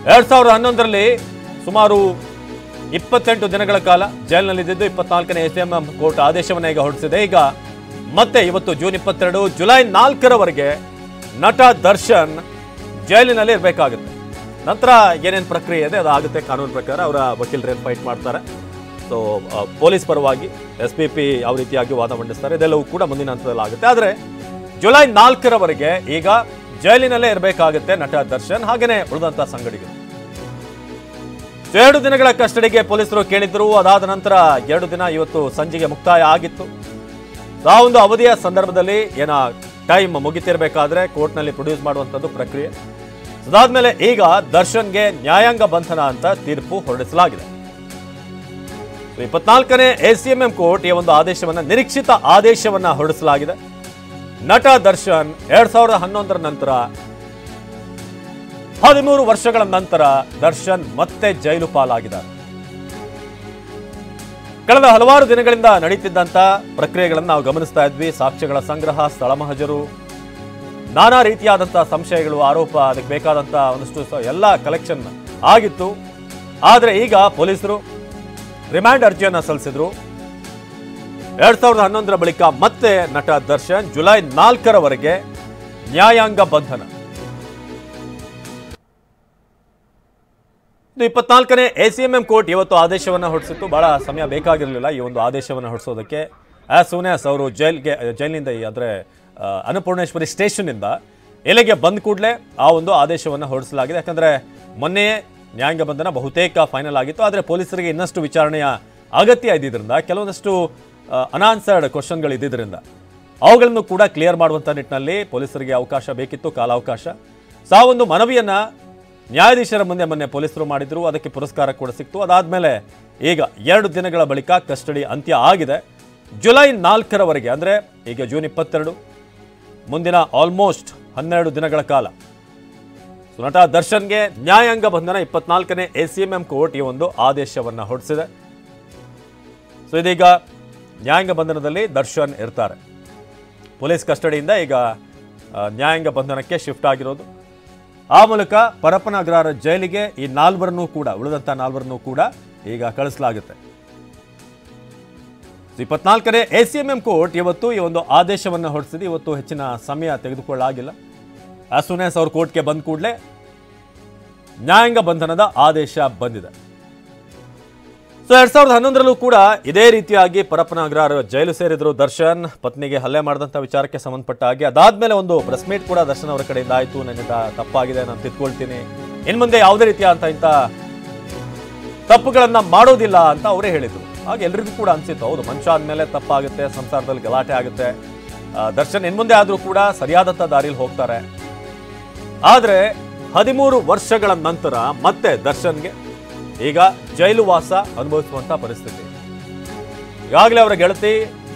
2011ರಲ್ಲಿ ಸುಮಾರು 28 ದಿನಗಳ ಕಾಲ ಜೈಲಿನಲ್ಲಿದ್ದು 24ನೇ ಎಸಿಎಂಎಂ ಕೋರ್ಟ್ ಆದೇಶವನ್ನು ಈಗ ಹೊರಡಿಸಿದೆ. ಈಗ ಮತ್ತೆ ಇವತ್ತು ಜೂನ್ 22 ಜುಲೈ 4ರವರೆಗೆ ನಟ ದರ್ಶನ್ ಜೈಲಿನಲ್ಲಿ ಇರಬೇಕಾಗುತ್ತೆ. ನಂತರ ಏನೇನು ಪ್ರಕ್ರಿಯೆ ಇದೆ ಅದಾಗುತ್ತೆ ಕಾನೂನು ಪ್ರಕಾರ. ಅವರ ವಕೀಲರೇನು ಫೈಟ್ ಮಾಡ್ತಾರೆ, ಸೊ ಪೊಲೀಸ್ ಪರವಾಗಿ SPP ಯಾವ ರೀತಿಯಾಗಿ ವಾದ ಮಂಡಿಸ್ತಾರೆ, ಇದೆಲ್ಲವೂ ಕೂಡ ಮುಂದಿನ ಹಂತದಲ್ಲಿ ಆಗುತ್ತೆ. ಆದರೆ ಜುಲೈ 4ರವರೆಗೆ ಈಗ ಜೈಲಿನಲ್ಲೇ ಇರಬೇಕಾಗುತ್ತೆ ನಟ ದರ್ಶನ್, ಹಾಗೇನೆ ಉಳಿದಂತಹ ಸಂಗಡಿಗರು. 2 ದಿನಗಳ ಕಸ್ಟಡಿಗೆ ಪೊಲೀಸರು ಕೇಳಿದ್ರು. ಅದಾದ ನಂತರ 2 ದಿನ ಇವತ್ತು ಸಂಜೆಗೆ ಮುಕ್ತಾಯ ಆಗಿತ್ತು. ಆ ಒಂದು ಅವಧಿಯ ಸಂದರ್ಭದಲ್ಲಿ ಏನ ಟೈಮ್ ಮುಗಿತಿರ್ಬೇಕಾದ್ರೆ ಕೋರ್ಟ್ನಲ್ಲಿ ಪ್ರೊಡ್ಯೂಸ್ ಮಾಡುವಂಥದ್ದು ಪ್ರಕ್ರಿಯೆ. ಅದಾದ್ಮೇಲೆ ಈಗ ದರ್ಶನ್ಗೆ ನ್ಯಾಯಾಂಗ ಬಂಧನ ಅಂತ ತೀರ್ಪು ಹೊರಡಿಸಲಾಗಿದೆ. 24ನೇ ACMM ಕೋರ್ಟ್ ಈ ಒಂದು ಆದೇಶವನ್ನ, ನಿರೀಕ್ಷಿತ ಆದೇಶವನ್ನ ಹೊರಡಿಸಲಾಗಿದೆ. ನಟ ದರ್ಶನ್ 2011ರ ನಂತರ 13 ವರ್ಷಗಳ ನಂತರ ದರ್ಶನ್ ಮತ್ತೆ ಜೈಲು ಪಾಲಾಗಿದ್ದಾರೆ. ಕಳೆದ ಹಲವಾರು ದಿನಗಳಿಂದ ನಡೀತಿದ್ದಂತ ಪ್ರಕ್ರಿಯೆಗಳನ್ನು ನಾವು ಗಮನಿಸ್ತಾ ಇದ್ವಿ. ಸಾಕ್ಷ್ಯಗಳ ಸಂಗ್ರಹ, ಸ್ಥಳ ಮಹಜರು, ನಾನಾ ರೀತಿಯಾದಂತಹ ಸಂಶಯಗಳು, ಆರೋಪ, ಅದಕ್ಕೆ ಬೇಕಾದಂತಹ ಒಂದಷ್ಟು ಎಲ್ಲ ಕಲೆಕ್ಷನ್ ಆಗಿತ್ತು. ಆದರೆ ಈಗ ಪೊಲೀಸರು ರಿಮಾಂಡ್ ಅರ್ಜಿಯನ್ನ ಸಲ್ಲಿಸಿದ್ರು. 2011ರ ಬಳಿಕ ಮತ್ತೆ ನಟ ದರ್ಶನ್ ಜುಲೈ 4ರವರೆಗೆ ನ್ಯಾಯಾಂಗ ಬಂಧನ. 24ನೇ ACMM ಕೋರ್ಟ್ ಇವತ್ತು ಆದೇಶವನ್ನು ಹೊರಡಿಸಿತ್ತು. ಬಹಳ ಸಮಯ ಬೇಕಾಗಿರಲಿಲ್ಲ ಈ ಒಂದು ಆದೇಶವನ್ನು ಹೊರಡಿಸೋದಕ್ಕೆ. ಆಸ್ ಸೂನ್ ಆಸ್ ಅವರು ಜೈಲಿನಿಂದ ಅಂದರೆ ಅನ್ನಪೂರ್ಣೇಶ್ವರಿ ಸ್ಟೇಷನ್ನಿಂದ ಎಲೆಗೆ ಬಂದ ಕೂಡಲೇ ಆ ಒಂದು ಆದೇಶವನ್ನು ಹೊರಡಿಸಲಾಗಿದೆ. ಯಾಕಂದರೆ ಮೊನ್ನೆಯೇ ನ್ಯಾಯಾಂಗ ಬಂಧನ ಬಹುತೇಕ ಫೈನಲ್ ಆಗಿತ್ತು. ಆದರೆ ಪೊಲೀಸರಿಗೆ ಇನ್ನಷ್ಟು ವಿಚಾರಣೆಯ ಅಗತ್ಯ ಇದ್ದಿದ್ದರಿಂದ, ಕೆಲವೊಂದಷ್ಟು ಅನಾನ್ಸರ್ಡ್ ಕ್ವಶನ್ಗಳು ಇದ್ದಿದ್ದರಿಂದ ಅವುಗಳನ್ನು ಕೂಡ ಕ್ಲಿಯರ್ ಮಾಡುವಂಥ ನಿಟ್ಟಿನಲ್ಲಿ ಪೊಲೀಸರಿಗೆ ಅವಕಾಶ ಬೇಕಿತ್ತು, ಕಾಲಾವಕಾಶ. ಆ ಒಂದು ಮನವಿಯನ್ನು ನ್ಯಾಯಾಧೀಶರ ಮುಂದೆ ಮೊನ್ನೆ ಪೊಲೀಸರು ಮಾಡಿದ್ರು. ಅದಕ್ಕೆ ಪುರಸ್ಕಾರ ಕೂಡ ಸಿಕ್ತು. ಅದಾದಮೇಲೆ ಈಗ 2 ದಿನಗಳ ಬಳಿಕ ಕಸ್ಟಡಿ ಅಂತ್ಯ ಆಗಿದೆ. ಜುಲೈ 4ರವರೆಗೆ, ಅಂದರೆ ಈಗ ಜೂನ್ 22, ಮುಂದಿನ ಆಲ್ಮೋಸ್ಟ್ 12 ದಿನಗಳ ಕಾಲ ನಟ ದರ್ಶನ್ಗೆ ನ್ಯಾಯಾಂಗ ಬಂಧನ. 24ನೇ ACMM ಕೋರ್ಟ್ ಈ ಒಂದು ಆದೇಶವನ್ನು ಹೊರಡಿಸಿದೆ. ಸೊ ಇದೀಗ ನ್ಯಾಯಾಂಗ ಬಂಧನದಲ್ಲಿ ದರ್ಶನ್ ಇರ್ತಾರೆ. ಪೊಲೀಸ್ ಕಸ್ಟಡಿಯಿಂದ ಈಗ ನ್ಯಾಯಾಂಗ ಬಂಧನಕ್ಕೆ ಶಿಫ್ಟ್ ಆಗಿರೋದು. ಆ ಮೂಲಕ ಪರಪ್ಪನ ಅಗ್ರಹಾರ ಜೈಲಿಗೆ ಈ 4 ಕೂಡ, ಉಳಿದಂಥ 4 ಕೂಡ ಈಗ ಕಳಿಸಲಾಗುತ್ತೆ. 24ನೇ ACMM ಕೋರ್ಟ್ ಇವತ್ತು ಈ ಒಂದು ಆದೇಶವನ್ನು ಹೊರಡಿಸಿದೆ. ಇವತ್ತು ಹೆಚ್ಚಿನ ಸಮಯ ತೆಗೆದುಕೊಳ್ಳಾಗಿಲ್ಲ. ಆಸ್ ಸೂನ್ ಆಸ್ ಅವ್ರ ಕೋರ್ಟ್ಗೆ ಬಂದ ಕೂಡಲೇ ನ್ಯಾಯಾಂಗ ಬಂಧನದ ಆದೇಶ ಬಂದಿದೆ. ಸೊ 2011ರಲ್ಲೂ ಕೂಡ ಇದೇ ರೀತಿಯಾಗಿ ಪರಪ್ಪನ ಅಗ್ರಹಾರ ಜೈಲು ಸೇರಿದ್ರು ದರ್ಶನ್. ಪತ್ನಿಗೆ ಹಲ್ಲೆ ಮಾಡಿದಂಥ ವಿಚಾರಕ್ಕೆ ಸಂಬಂಧಪಟ್ಟ ಹಾಗೆ ಅದಾದ್ಮೇಲೆ ಒಂದು ಪ್ರೆಸ್ ಮೀಟ್ ಕೂಡ ದರ್ಶನ್ ಅವರ ಕಡೆಯಿಂದ ಆಯಿತು. ನನ್ನಿಂದ ತಪ್ಪಾಗಿದೆ, ನಾನು ತಿದ್ಕೊಳ್ತೀನಿ, ಇನ್ನು ಮುಂದೆ ಯಾವುದೇ ರೀತಿಯಾದಂಥ ಇಂಥ ತಪ್ಪುಗಳನ್ನ ಮಾಡೋದಿಲ್ಲ ಅಂತ ಅವರೇ ಹೇಳಿದ್ರು. ಹಾಗೆ ಎಲ್ರಿಗೂ ಕೂಡ ಅನ್ಸಿತ್ತು, ಹೌದು, ಮನುಷ್ಯ ಆದ್ಮೇಲೆ ತಪ್ಪಾಗುತ್ತೆ, ಸಂಸಾರದಲ್ಲಿ ಗಲಾಟೆ ಆಗುತ್ತೆ, ದರ್ಶನ್ ಇನ್ನು ಮುಂದೆ ಆದರೂ ಕೂಡ ಸರಿಯಾದಂಥ ದಾರಿಯಲ್ಲಿ ಹೋಗ್ತಾರೆ. ಆದರೆ 13 ವರ್ಷಗಳ ನಂತರ ಮತ್ತೆ ದರ್ಶನ್ಗೆ ಈಗ ಜೈಲು ವಾಸ ಅನುಭವಿಸುವಂತ ಪರಿಸ್ಥಿತಿ. ಈಗಾಗಲೇ ಅವರ ಗೆಳತಿ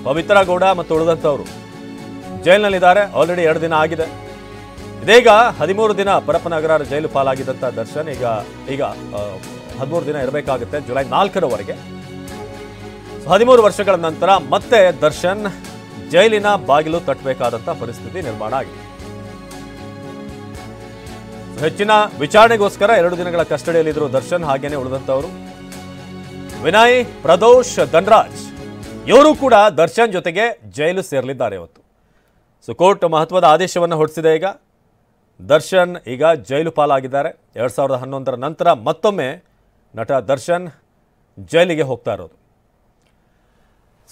ಪವಿತ್ರ ಗೌಡ ಮತ್ತು ಉಳಿದಂಥವರು ಜೈಲಿನಲ್ಲಿದ್ದಾರೆ. ಆಲ್ರೆಡಿ 2 ದಿನ ಆಗಿದೆ. ಇದೀಗ 13 ದಿನ ಪರಪ್ಪನ ಅಗ್ರಹಾರ ಜೈಲು ಪಾಲಾಗಿದ್ದಂಥ ದರ್ಶನ್ ಈಗ 13 ದಿನ ಇರಬೇಕಾಗುತ್ತೆ ಜುಲೈ 4ರವರೆಗೆ. 13 ವರ್ಷಗಳ ನಂತರ ಮತ್ತೆ ದರ್ಶನ್ ಜೈಲಿನ ಬಾಗಿಲು ತಟ್ಟಬೇಕಾದಂಥ ಪರಿಸ್ಥಿತಿ ನಿರ್ಮಾಣ ಆಗಿದೆ. ಹೆಚ್ಚಿನ ವಿಚಾರಣೆಗೋಸ್ಕರ 2 ದಿನಗಳ ಕಸ್ಟಡಿಯಲ್ಲಿದ್ದರು ದರ್ಶನ್, ಹಾಗೇನೆ ಉಳಿದಂಥವರು ವಿನಯ್, ಪ್ರದೋಷ್, ಧನ್ರಾಜ್ ಇವರು ಕೂಡ ದರ್ಶನ್ ಜೊತೆಗೆ ಜೈಲು ಸೇರಲಿದ್ದಾರೆ ಇವತ್ತು. ಸೊ ಕೋರ್ಟ್ ಮಹತ್ವದ ಆದೇಶವನ್ನು ಹೊರಡಿಸಿದೆ. ಈಗ ದರ್ಶನ್ ಈಗ ಜೈಲು ಪಾಲಾಗಿದ್ದಾರೆ. 2011ರ ನಂತರ ಮತ್ತೊಮ್ಮೆ ನಟ ದರ್ಶನ್ ಜೈಲಿಗೆ ಹೋಗ್ತಾ ಇರೋದು.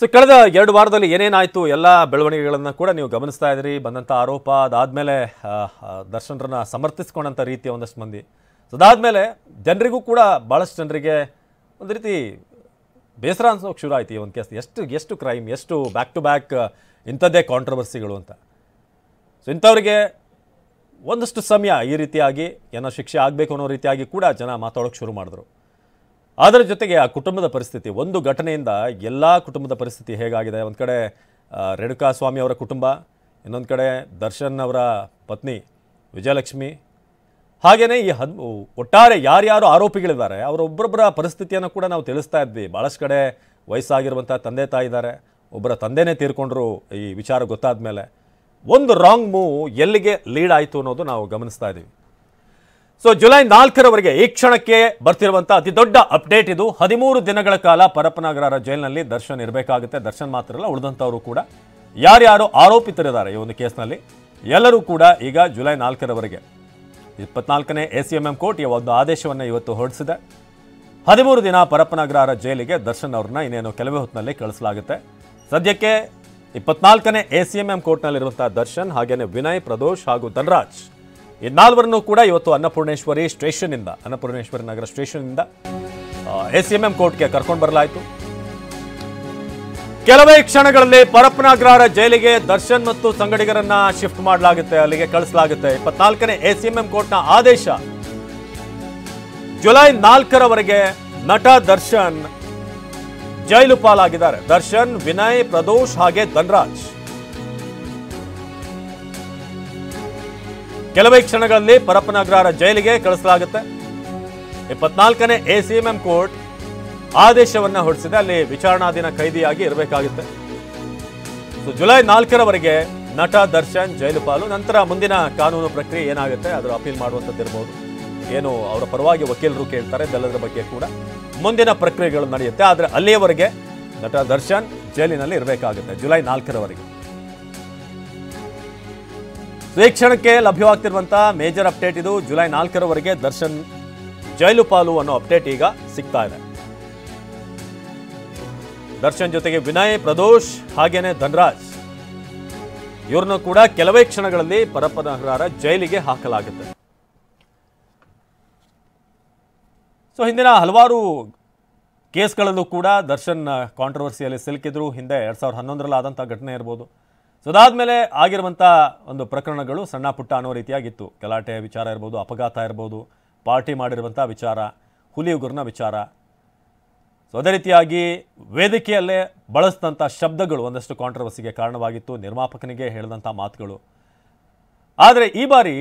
ಸೊ ಕಳೆದ 2 ವಾರದಲ್ಲಿ ಏನೇನಾಯಿತು ಎಲ್ಲ ಬೆಳವಣಿಗೆಗಳನ್ನು ಕೂಡ ನೀವು ಗಮನಿಸ್ತಾ ಇದ್ದೀರಿ. ಬಂದಂಥ ಆರೋಪ, ಅದಾದಮೇಲೆ ದರ್ಶನ್ರನ್ನ ಸಮರ್ಥಿಸ್ಕೊಂಡಂಥ ರೀತಿಯ ಒಂದಷ್ಟು ಮಂದಿ, ಅದಾದಮೇಲೆ ಜನರಿಗೂ ಕೂಡ ಭಾಳಷ್ಟು ಜನರಿಗೆ ಒಂದು ರೀತಿ ಬೇಸರ ಅನ್ಸೋಕೆ ಶುರು ಆಯ್ತು. ಈ ಒಂದು ಕೇಸ್ ಎಷ್ಟು ಕ್ರೈಮ್, ಎಷ್ಟು ಬ್ಯಾಕ್ ಟು ಬ್ಯಾಕ್ ಇಂಥದ್ದೇ ಕಾಂಟ್ರವರ್ಸಿಗಳು ಅಂತ. ಸೊ ಇಂಥವ್ರಿಗೆ ಒಂದಷ್ಟು ಸಮಯ ಈ ರೀತಿಯಾಗಿ ಏನೋ ಶಿಕ್ಷೆ ಆಗಬೇಕು ಅನ್ನೋ ರೀತಿಯಾಗಿ ಕೂಡ ಜನ ಮಾತಾಡೋಕ್ಕೆ ಶುರು ಮಾಡಿದ್ರು. ಅದರ ಜೊತೆಗೆ ಆ ಕುಟುಂಬದ ಪರಿಸ್ಥಿತಿ, ಒಂದು ಘಟನೆಯಿಂದ ಎಲ್ಲ ಕುಟುಂಬದ ಪರಿಸ್ಥಿತಿ ಹೇಗಾಗಿದೆ. ಒಂದು ಕಡೆ ರೇಣುಕಾ ಸ್ವಾಮಿ ಅವರ ಕುಟುಂಬ, ಇನ್ನೊಂದು ಕಡೆ ದರ್ಶನ್ ಅವರ ಪತ್ನಿ ವಿಜಯಲಕ್ಷ್ಮಿ, ಹಾಗೆಯೇ ಈ ಒಟ್ಟಾರೆ ಯಾರ್ಯಾರು ಆರೋಪಿಗಳಿದ್ದಾರೆ ಅವರೊಬ್ಬರೊಬ್ಬರ ಪರಿಸ್ಥಿತಿಯನ್ನು ಕೂಡ ನಾವು ತಿಳಿಸ್ತಾ ಇದ್ವಿ. ಭಾಳಷ್ಟು ಕಡೆ ವಯಸ್ಸಾಗಿರುವಂಥ ತಂದೆ ತಾಯಿ ಇದ್ದಾರೆ, ಒಬ್ಬರ ತಂದೆನೇ ತೀರ್ಕೊಂಡ್ರು ಈ ವಿಚಾರ ಗೊತ್ತಾದ ಮೇಲೆ. ಒಂದು ರಾಂಗ್ ಮೂವ್ ಎಲ್ಲಿಗೆ ಲೀಡ್ ಆಯಿತು ಅನ್ನೋದು ನಾವು ಗಮನಿಸ್ತಾ ಇದ್ದೀವಿ. ಸೊ ಜುಲೈ 4ರವರೆಗೆ ಈ ಕ್ಷಣಕ್ಕೆ ಬರ್ತಿರುವಂತಹ ಅತಿ ದೊಡ್ಡ ಅಪ್ಡೇಟ್ ಇದು. 13 ದಿನಗಳ ಕಾಲ ಪರಪ್ಪನಗ್ರಹಾರ ಜೈಲಿನಲ್ಲಿ ದರ್ಶನ್ ಇರಬೇಕಾಗುತ್ತೆ. ದರ್ಶನ್ ಮಾತ್ರ ಅಲ್ಲ, ಉಳಿದಂಥವರು ಕೂಡ ಯಾರ್ಯಾರು ಆರೋಪಿತರಿದ್ದಾರೆ ಈ ಒಂದು ಕೇಸ್ನಲ್ಲಿ ಎಲ್ಲರೂ ಕೂಡ ಈಗ ಜುಲೈ 4ರವರೆಗೆ 24ನೇ ACMM ಕೋರ್ಟ್ ಈ ಒಂದು ಆದೇಶವನ್ನು ಇವತ್ತು ಹೊರಡಿಸಿದೆ. 13 ದಿನ ಪರಪ್ಪನಗ್ರಹಾರ ಜೈಲಿಗೆ ದರ್ಶನ್ ಅವ್ರನ್ನ ಇನ್ನೇನು ಕೆಲವೇ ಹೊತ್ತಿನಲ್ಲಿ ಕಳಿಸಲಾಗುತ್ತೆ. ಸದ್ಯಕ್ಕೆ 24ನೇ ACMM ಕೋರ್ಟ್ನಲ್ಲಿರುವಂತಹ ದರ್ಶನ್ ಹಾಗೇನೆ ವಿನಯ್, ಪ್ರದೋಷ್ ಹಾಗೂ ಧನರಾಜ್ ಈ ನಾಲ್ವರನ್ನು ಕೂಡ ಇವತ್ತು ಅನ್ನಪೂರ್ಣೇಶ್ವರಿ ನಗರ ಸ್ಟೇಷನ್ನಿಂದ ACMM ಕೋರ್ಟ್ಗೆ ಕರ್ಕೊಂಡು ಬರಲಾಯಿತು. ಕೆಲವೇ ಕ್ಷಣಗಳಲ್ಲಿ ಪರಪ್ಪನಗ್ರಹಾರ ಜೈಲಿಗೆ ದರ್ಶನ್ ಮತ್ತು ಸಂಗಡಿಗರನ್ನ ಶಿಫ್ಟ್ ಮಾಡಲಾಗುತ್ತೆ, ಅಲ್ಲಿಗೆ ಕಳಿಸಲಾಗುತ್ತೆ. 24ನೇ ACMM ಕೋರ್ಟ್ನ ಆದೇಶ. ಜುಲೈ 4ರವರೆಗೆ ನಟ ದರ್ಶನ್ ಜೈಲು ಪಾಲಾಗಿದ್ದಾರೆ. ದರ್ಶನ್, ವಿನಯ್, ಪ್ರದೋಷ್ ಹಾಗೆ ಧನರಾಜ್ ಕೆಲವೇ ಕ್ಷಣಗಳಲ್ಲಿ ಪರಪ್ಪನಗ್ರಹಾರ ಜೈಲಿಗೆ ಕಳಿಸಲಾಗುತ್ತೆ. 24ನೇ ACMM ಕೋರ್ಟ್ ಆದೇಶವನ್ನ ಹೊರಡಿಸಿದೆ. ಅಲ್ಲಿ ವಿಚಾರಣಾಧೀನ ಕೈದಿಯಾಗಿ ಇರಬೇಕಾಗುತ್ತೆ. ಜುಲೈ 4ರವರೆಗೆ ನಟ ದರ್ಶನ್ ಜೈಲು ಪಾಲು. ನಂತರ ಮುಂದಿನ ಕಾನೂನು ಪ್ರಕ್ರಿಯೆ ಏನಾಗುತ್ತೆ ಅದರ ಅಪೀಲ್ ಮಾಡುವಂಥದ್ದಿರಬಹುದು, ಏನು ಅವರ ಪರವಾಗಿ ವಕೀಲರು ಕೇಳ್ತಾರೆ, ಇದೆಲ್ಲದರ ಬಗ್ಗೆ ಕೂಡ ಮುಂದಿನ ಪ್ರಕ್ರಿಯೆಗಳು ನಡೆಯುತ್ತೆ. ಆದರೆ ಅಲ್ಲಿಯವರೆಗೆ ನಟ ದರ್ಶನ್ ಜೈಲಿನಲ್ಲಿ ಇರಬೇಕಾಗುತ್ತೆ ಜುಲೈ 4ರವರೆಗೆ. ಈ ಕ್ಷಣಕ್ಕೆ ಲಭ್ಯವಾಗ್ತಿರುವಂತಹ ಮೇಜರ್ ಅಪ್ಡೇಟ್ ಇದು. ಜುಲೈ 4ರವರೆಗೆ ದರ್ಶನ್ ಜೈಲು ಪಾಲು ಅನ್ನೋ ಅಪ್ಡೇಟ್ ಈಗ ಸಿಗ್ತಾ ಇದೆ. ದರ್ಶನ್ ಜೊತೆಗೆ ವಿನಯ್, ಪ್ರದೋಷ್ ಹಾಗೇನೆ ಧನರಾಜ್ ಇವ್ರನ್ನು ಕೂಡ ಕೆಲವೇ ಕ್ಷಣಗಳಲ್ಲಿ ಪರಪ್ಪನಗ್ರಹಾರ ಜೈಲಿಗೆ ಹಾಕಲಾಗುತ್ತೆ. ಸೊ ಹಿಂದಿನ ಹಲವಾರು ಕೇಸ್ಗಳಲ್ಲೂ ಕೂಡ ದರ್ಶನ್ ಕಾಂಟ್ರವರ್ಸಿಯಲ್ಲಿ ಸಿಲುಕಿದ್ರು. ಹಿಂದೆ 2011ರಲ್ಲಿ ಆದಂಥ ಘಟನೆ ಇರ್ಬೋದು. ಸೊ ಅದಾದ್ಮೇಲೆ ಆಗಿರುವಂಥ ಒಂದು ಪ್ರಕರಣಗಳು ಸಣ್ಣ ಪುಟ್ಟ ಅನ್ನೋ ರೀತಿಯಾಗಿತ್ತು. ಗಲಾಟೆ ವಿಚಾರ ಇರ್ಬೋದು, ಅಪಘಾತ ಇರ್ಬೋದು, ಪಾರ್ಟಿ ಮಾಡಿರುವಂಥ ವಿಚಾರ, ಹುಲಿ ಉಗುರ್ನ ವಿಚಾರ. ಸೊ ಅದೇ ರೀತಿಯಾಗಿ ವೇದಿಕೆಯಲ್ಲೇ ಬಳಸಿದಂಥ ಶಬ್ದಗಳು ಒಂದಷ್ಟು ಕಾಂಟ್ರವರ್ಸಿಗೆ ಕಾರಣವಾಗಿತ್ತು, ನಿರ್ಮಾಪಕನಿಗೆ ಹೇಳಿದಂಥ ಮಾತುಗಳು. ಆದರೆ ಈ ಬಾರಿ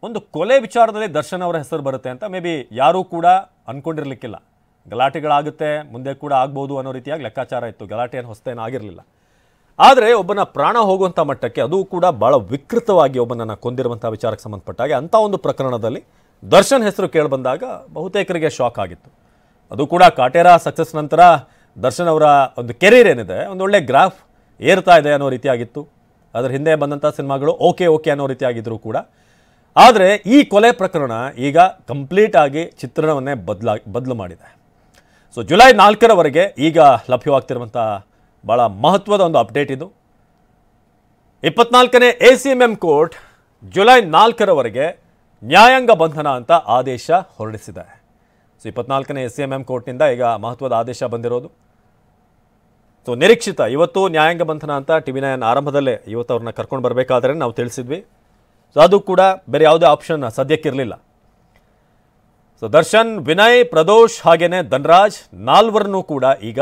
ಒಂದು ಕೊಲೆ ವಿಚಾರದಲ್ಲಿ ದರ್ಶನ್ ಅವರ ಹೆಸರು ಬರುತ್ತೆ ಅಂತ ಮೇ ಬಿ ಯಾರೂ ಕೂಡ ಅಂದ್ಕೊಂಡಿರ್ಲಿಕ್ಕಿಲ್ಲ. ಗಲಾಟೆಗಳಾಗುತ್ತೆ, ಮುಂದೆ ಕೂಡ ಆಗ್ಬೋದು ಅನ್ನೋ ರೀತಿಯಾಗಿ ಲೆಕ್ಕಾಚಾರ ಇತ್ತು. ಗಲಾಟೆ ಏನು ಹೊಸತೇನೂ ಆಗಿರಲಿಲ್ಲ. ಆದರೆ ಒಬ್ಬನ ಪ್ರಾಣ ಹೋಗುವಂಥ ಮಟ್ಟಕ್ಕೆ, ಅದು ಕೂಡ ಭಾಳ ವಿಕೃತವಾಗಿ ಒಬ್ಬನನ್ನು ಕೊಂದಿರುವಂಥ ವಿಚಾರಕ್ಕೆ ಸಂಬಂಧಪಟ್ಟಾಗೆ ಅಂಥ ಒಂದು ಪ್ರಕರಣದಲ್ಲಿ ದರ್ಶನ್ ಹೆಸರು ಕೇಳಿಬಂದಾಗ ಬಹುತೇಕರಿಗೆ ಶಾಕ್ ಆಗಿತ್ತು. ಅದು ಕೂಡ ಕಾಟೇರ ಸಕ್ಸಸ್ ನಂತರ ದರ್ಶನ್ ಅವರ ಒಂದು ಕೆರಿಯರ್ ಏನಿದೆ ಒಂದು ಒಳ್ಳೆ ಗ್ರಾಫ್ ಏರ್ತಾ ಇದೆ ಅನ್ನೋ ರೀತಿಯಾಗಿತ್ತು. ಅದರ ಹಿಂದೆ ಬಂದಂಥ ಸಿನಿಮಾಗಳು ಓಕೆ ಅನ್ನೋ ರೀತಿಯಾಗಿದ್ದರೂ ಕೂಡ. ಆದರೆ ಈ ಕೊಲೆ ಪ್ರಕರಣ ಈಗ ಕಂಪ್ಲೀಟ್ ಆಗಿ ಚಿತ್ರಣವನ್ನೇ ಬದಲು ಮಾಡಿದೆ. ಸೊ ಜುಲೈ 4ರವರೆಗೆ ಈಗ ಲಭ್ಯವಾಗ್ತಿರುವಂಥ ಭಾಳ ಮಹತ್ವದ ಒಂದು ಅಪ್ಡೇಟ್ ಇದು. 24ನೇ ACMM ಕೋರ್ಟ್ ಜುಲೈ 4ರವರೆಗೆ ನ್ಯಾಯಾಂಗ ಬಂಧನ ಅಂತ ಆದೇಶ ಹೊರಡಿಸಿದೆ. ಸೊ 24ನೇ ACMM ಕೋರ್ಟ್ನಿಂದ ಈಗ ಮಹತ್ವದ ಆದೇಶ ಬಂದಿರೋದು. ಸೊ ನಿರೀಕ್ಷಿತ ಇವತ್ತು ನ್ಯಾಯಾಂಗ ಬಂಧನ ಅಂತ TV9 ಆರಂಭದಲ್ಲೇ ಇವತ್ತು ಅವ್ರನ್ನ ಕರ್ಕೊಂಡು ಬರಬೇಕಾದ್ರೆ ನಾವು ತಿಳಿಸಿದ್ವಿ. ಸೊ ಅದು ಕೂಡ ಬೇರೆ ಯಾವುದೇ ಆಪ್ಷನ್ ಸದ್ಯಕ್ಕಿರಲಿಲ್ಲ. ಸೊ ದರ್ಶನ್, ವಿನಯ್, ಪ್ರದೋಷ್ ಹಾಗೇನೆ ಧನರಾಜ್ ನಾಲ್ವರನ್ನೂ ಕೂಡ ಈಗ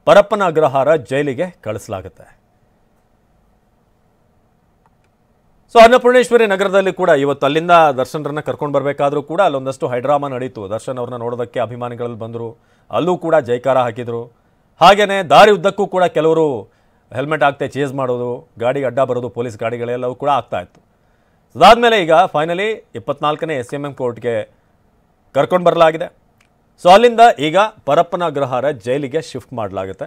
ಪರಪ್ಪನಗ್ರಹಾರ ಜೈಲಿಗೆ ಕಳಿಸಲಾಗುತ್ತೆ. ಸೊ ಅನ್ನಪೂರ್ಣೇಶ್ವರಿ ನಗರದಲ್ಲಿ ಕೂಡ ಇವತ್ತು ಅಲ್ಲಿಂದ ದರ್ಶನ್ರನ್ನ ಕರ್ಕೊಂಡು ಬರಬೇಕಾದ್ರೂ ಕೂಡ ಅಲ್ಲೊಂದಷ್ಟು ಹೈಡ್ರಾಮಾ ನಡೀತು. ದರ್ಶನ್ ಅವ್ರನ್ನ ನೋಡೋದಕ್ಕೆ ಅಭಿಮಾನಿಗಳಲ್ಲಿ ಬಂದರು, ಅಲ್ಲೂ ಕೂಡ ಜೈಕಾರ ಹಾಕಿದರು. ಹಾಗೇನೆ ದಾರಿ ಉದ್ದಕ್ಕೂ ಕೂಡ ಕೆಲವರು ಹೆಲ್ಮೆಟ್ ಹಾಕ್ತೆ ಚೇಸ್ ಮಾಡೋದು, ಗಾಡಿಗೆ ಅಡ್ಡ ಬರೋದು, ಪೊಲೀಸ್ ಗಾಡಿಗಳೆಲ್ಲವೂ ಕೂಡ ಆಗ್ತಾ ಇತ್ತು. ಅದಾದಮೇಲೆ ಈಗ ಫೈನಲಿ 24ನೇ ACMM ಕೋರ್ಟ್ಗೆ ಕರ್ಕೊಂಡು ಬರಲಾಗಿದೆ. ಸೊ ಅಲ್ಲಿಂದ ಈಗ ಪರಪ್ಪನಗ್ರಹಾರ ಜೈಲಿಗೆ ಶಿಫ್ಟ್ ಮಾಡಲಾಗುತ್ತೆ.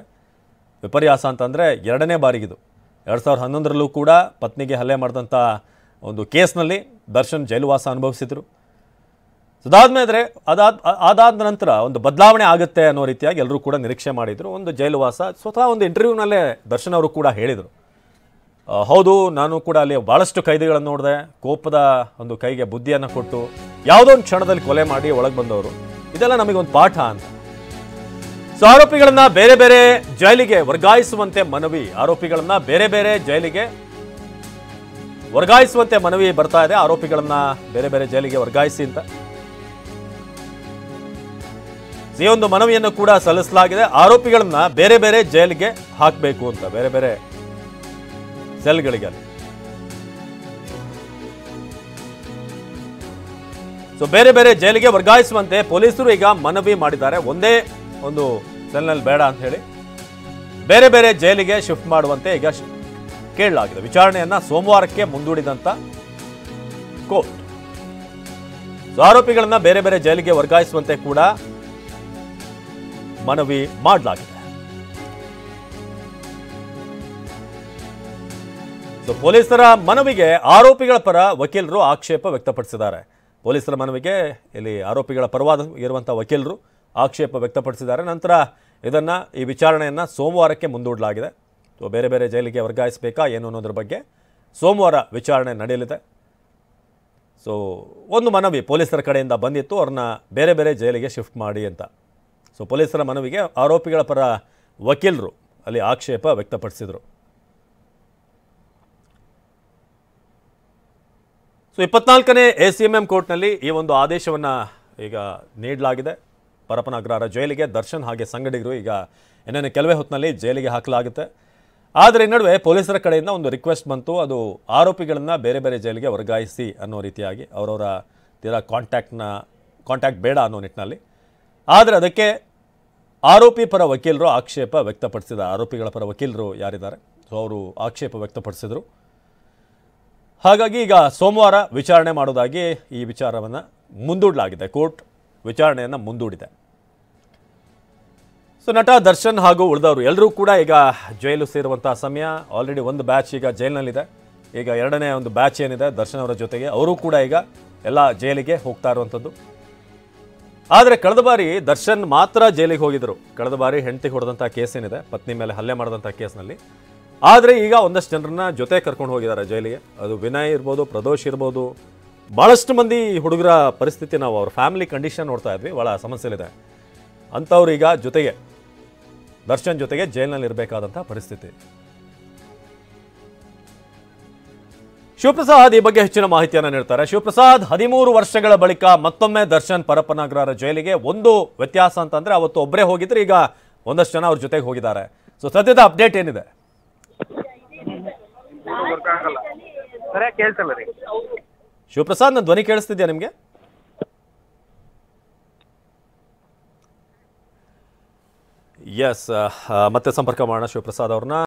ವಿಪರ್ಯಾಸ ಅಂತಂದರೆ ಎರಡನೇ ಬಾರಿಗಿದು. 2011ರಲ್ಲೂ ಕೂಡ ಪತ್ನಿಗೆ ಹಲ್ಲೆ ಮಾಡಿದಂಥ ಒಂದು ಕೇಸ್ನಲ್ಲಿ ದರ್ಶನ್ ಜೈಲುವಾಸ ಅನುಭವಿಸಿದರು. ಅದಾದ ನಂತರ ಒಂದು ಬದಲಾವಣೆ ಆಗುತ್ತೆ ಅನ್ನೋ ರೀತಿಯಾಗಿ ಎಲ್ಲರೂ ಕೂಡ ನಿರೀಕ್ಷೆ ಮಾಡಿದರು. ಒಂದು ಜೈಲುವಾಸ ಸ್ವತಃ ಒಂದು ಇಂಟರ್ವ್ಯೂನಲ್ಲೇ ದರ್ಶನ್ ಅವರು ಕೂಡ ಹೇಳಿದರು, ಹೌದು ನಾನು ಕೂಡ ಅಲ್ಲಿ ಭಾಳಷ್ಟು ಕೈದಿಗಳನ್ನು ನೋಡಿದೆ, ಕೋಪದ ಒಂದು ಕೈಗೆ ಬುದ್ಧಿಯನ್ನು ಕೊಟ್ಟು ಯಾವುದೋ ಒಂದು ಕ್ಷಣದಲ್ಲಿ ಕೊಲೆ ಮಾಡಿ ಒಳಗೆ ಬಂದವರು, ಇದೆಲ್ಲ ನಮಗೊಂದು ಪಾಠ ಅಂತ. ಸೊ ಆರೋಪಿಗಳನ್ನ ಬೇರೆ ಬೇರೆ ಜೈಲಿಗೆ ವರ್ಗಾಯಿಸುವಂತೆ ಮನವಿ, ಆರೋಪಿಗಳನ್ನ ಬೇರೆ ಬೇರೆ ಜೈಲಿಗೆ ವರ್ಗಾಯಿಸುವಂತೆ ಮನವಿ ಬರ್ತಾ ಇದೆ. ಆರೋಪಿಗಳನ್ನ ಬೇರೆ ಬೇರೆ ಜೈಲಿಗೆ ವರ್ಗಾಯಿಸಿ ಅಂತ ಈ ಒಂದು ಮನವಿಯನ್ನು ಕೂಡ ಸಲ್ಲಿಸಲಾಗಿದೆ. ಆರೋಪಿಗಳನ್ನ ಬೇರೆ ಬೇರೆ ಜೈಲಿಗೆ ಹಾಕಬೇಕು ಅಂತ, ಬೇರೆ ಬೇರೆ ಸೆಲ್ಗಳಿಗೆ. ಸೊ ಬೇರೆ ಬೇರೆ ಜೈಲಿಗೆ ವರ್ಗಾಯಿಸುವಂತೆ ಪೊಲೀಸರು ಈಗ ಮನವಿ ಮಾಡಿದ್ದಾರೆ. ಒಂದೇ ಒಂದು ಸೆಲ್ನಲ್ಲಿ ಬೇಡ ಅಂತ ಹೇಳಿ ಬೇರೆ ಬೇರೆ ಜೈಲಿಗೆ ಶಿಫ್ಟ್ ಮಾಡುವಂತೆ ಈಗ ಕೇಳಲಾಗಿದೆ. ವಿಚಾರಣೆಯನ್ನ ಸೋಮವಾರಕ್ಕೆ ಮುಂದೂಡಿದಂತ ಕೋರ್ಟ್. ಸೊ ಆರೋಪಿಗಳನ್ನ ಬೇರೆ ಬೇರೆ ಜೈಲಿಗೆ ವರ್ಗಾಯಿಸುವಂತೆ ಕೂಡ ಮನವಿ ಮಾಡಲಾಗಿದೆ. ಸೊ ಪೊಲೀಸರ ಮನವಿಗೆ ಆರೋಪಿಗಳ ಪರ ವಕೀಲರು ಆಕ್ಷೇಪ ವ್ಯಕ್ತಪಡಿಸಿದ್ದಾರೆ. ಪೊಲೀಸರ ಮನವಿಗೆ ಇಲ್ಲಿ ಆರೋಪಿಗಳ ಪರವಾದ ಇರುವಂತಹ ವಕೀಲರು ಆಕ್ಷೇಪ ವ್ಯಕ್ತಪಡಿಸಿದ್ದಾರೆ. ನಂತರ ಈ ವಿಚಾರಣೆಯನ್ನು ಸೋಮವಾರಕ್ಕೆ ಮುಂದೂಡಲಾಗಿದೆ. ಸೊ ಬೇರೆ ಬೇರೆ ಜೈಲಿಗೆ ವರ್ಗಾಯಿಸಬೇಕಾ ಏನು ಅನ್ನೋದ್ರ ಬಗ್ಗೆ ಸೋಮವಾರ ವಿಚಾರಣೆ ನಡೆಯಲಿದೆ. ಸೊ ಒಂದು ಮನವಿ ಪೊಲೀಸರ ಕಡೆಯಿಂದ ಬಂದಿತ್ತು, ಅವ್ರನ್ನ ಬೇರೆ ಬೇರೆ ಜೈಲಿಗೆ ಶಿಫ್ಟ್ ಮಾಡಿ ಅಂತ. ಸೊ ಪೊಲೀಸರ ಮನವಿಗೆ ಆರೋಪಿಗಳ ಪರ ವಕೀಲರು ಅಲ್ಲಿ ಆಕ್ಷೇಪ ವ್ಯಕ್ತಪಡಿಸಿದರು. ಸೊ 24ನೇ ACMM ಕೋರ್ಟ್ನಲ್ಲಿ ಈ ಒಂದು ಆದೇಶವನ್ನು ಈಗ ನೀಡಲಾಗಿದೆ. ಪರಪ್ಪನ ಅಗ್ರಹಾರ ಜೈಲಿಗೆ ದರ್ಶನ್ ಹಾಗೆ ಸಂಗಡಿಗರು ಈಗ ಇನ್ನೇನು ಕೆಲವೇ ಹೊತ್ತಿನಲ್ಲಿ ಜೈಲಿಗೆ ಹಾಕಲಾಗುತ್ತೆ. ಆದರೆ ಈ ನಡುವೆ ಪೊಲೀಸರ ಕಡೆಯಿಂದ ಒಂದು ರಿಕ್ವೆಸ್ಟ್ ಬಂತು, ಅದು ಆರೋಪಿಗಳನ್ನು ಬೇರೆ ಬೇರೆ ಜೈಲಿಗೆ ವರ್ಗಾಯಿಸಿ ಅನ್ನೋ ರೀತಿಯಾಗಿ ಅವರವರ ತೀರಾ ಕಾಂಟ್ಯಾಕ್ಟ್ ಬೇಡ ಅನ್ನೋ ನಿಟ್ಟಿನಲ್ಲಿ. ಆದರೆ ಅದಕ್ಕೆ ಆರೋಪಿ ಪರ ವಕೀಲರು ಆಕ್ಷೇಪ ವ್ಯಕ್ತಪಡಿಸಿದ ಆರೋಪಿಗಳ ಪರ ವಕೀಲರು ಯಾರಿದ್ದಾರೆ ಸೊ ಅವರು ಆಕ್ಷೇಪ ವ್ಯಕ್ತಪಡಿಸಿದರು. ಹಾಗಾಗಿ ಈಗ ಸೋಮವಾರ ವಿಚಾರಣೆ ಮಾಡೋದಾಗಿ ಈ ವಿಚಾರವನ್ನು ಮುಂದೂಡಲಾಗಿದೆ. ಕೋರ್ಟ್ ವಿಚಾರಣೆಯನ್ನು ಮುಂದೂಡಿದೆ. ಸೊ ನಟ ದರ್ಶನ್ ಹಾಗೂ ಉಳಿದವರು ಎಲ್ಲರೂ ಕೂಡ ಈಗ ಜೈಲು ಸೇರುವಂತಹ ಸಮಯ. ಆಲ್ರೆಡಿ ಒಂದು ಬ್ಯಾಚ್ ಈಗ ಜೈಲಿನಲ್ಲಿದೆ. ಈಗ ಎರಡನೇ ಒಂದು ಬ್ಯಾಚ್ ಏನಿದೆ ದರ್ಶನ್ ಅವರ ಜೊತೆಗೆ ಅವರು ಕೂಡ ಈಗ ಎಲ್ಲ ಜೈಲಿಗೆ ಹೋಗ್ತಾ ಇರುವಂಥದ್ದು. ಆದರೆ ಕಳೆದ ಬಾರಿ ದರ್ಶನ್ ಮಾತ್ರ ಜೈಲಿಗೆ ಹೋಗಿದ್ರು. ಕಳೆದ ಬಾರಿ ಹೆಂಡತಿಗೆ ಹೊಡೆದಂಥ ಕೇಸ್ ಏನಿದೆ, ಪತ್ನಿ ಮೇಲೆ ಹಲ್ಲೆ ಮಾಡಿದಂಥ ಕೇಸ್ನಲ್ಲಿ. ಆದರೆ ಈಗ ಒಂದಷ್ಟು ಜನರನ್ನ ಜೊತೆ ಕರ್ಕೊಂಡು ಹೋಗಿದ್ದಾರೆ ಜೈಲಿಗೆ. ಅದು ವಿನಯ್ ಇರ್ಬೋದು, ಪ್ರದೋಷ್ ಇರ್ಬೋದು, ಭಾಳಷ್ಟು ಮಂದಿ ಹುಡುಗರ ಪರಿಸ್ಥಿತಿ ನಾವು ಅವ್ರ ಫ್ಯಾಮಿಲಿ ಕಂಡೀಷನ್ ನೋಡ್ತಾ ಇದ್ವಿ, ಭಾಳ ಸಮಸ್ಯೆಲಿದೆ. ಅಂಥವ್ರು ಈಗ ಜೊತೆಗೆ ದರ್ಶನ್ ಜೊತೆಗೆ ಜೈಲಿನಲ್ಲಿ ಇರಬೇಕಾದಂಥ ಪರಿಸ್ಥಿತಿ. ಶಿವಪ್ರಸಾದ್ ಈ ಬಗ್ಗೆ ಹೆಚ್ಚಿನ ಮಾಹಿತಿಯನ್ನು ನೀಡ್ತಾರೆ. ಶಿವಪ್ರಸಾದ್, 13 ವರ್ಷಗಳ ಬಳಿಕ ಮತ್ತೊಮ್ಮೆ ದರ್ಶನ್ ಪರಪ್ಪನ ಅಗ್ರಹಾರ ಜೈಲಿಗೆ. ಒಂದು ವ್ಯತ್ಯಾಸ ಅಂತಂದ್ರೆ ಅವತ್ತು ಒಬ್ಬರೇ ಹೋಗಿದ್ರೆ, ಈಗ ಒಂದಷ್ಟು ಜನ ಅವ್ರ ಜೊತೆಗೆ ಹೋಗಿದ್ದಾರೆ. ಸೊ ಸದ್ಯದ ಅಪ್ಡೇಟ್ ಏನಿದೆ? ಶಿವಪ್ರಸಾದ್, ನನ್ನ ಧ್ವನಿ ಕೇಳಿಸ್ತಿದ್ಯಾ ನಿಮಗೆ? ಎಸ್, ಮತ್ತೆ ಸಂಪರ್ಕ ಮಾಡೋಣ ಶಿವಪ್ರಸಾದ್ ಅವ್ರನ್ನ.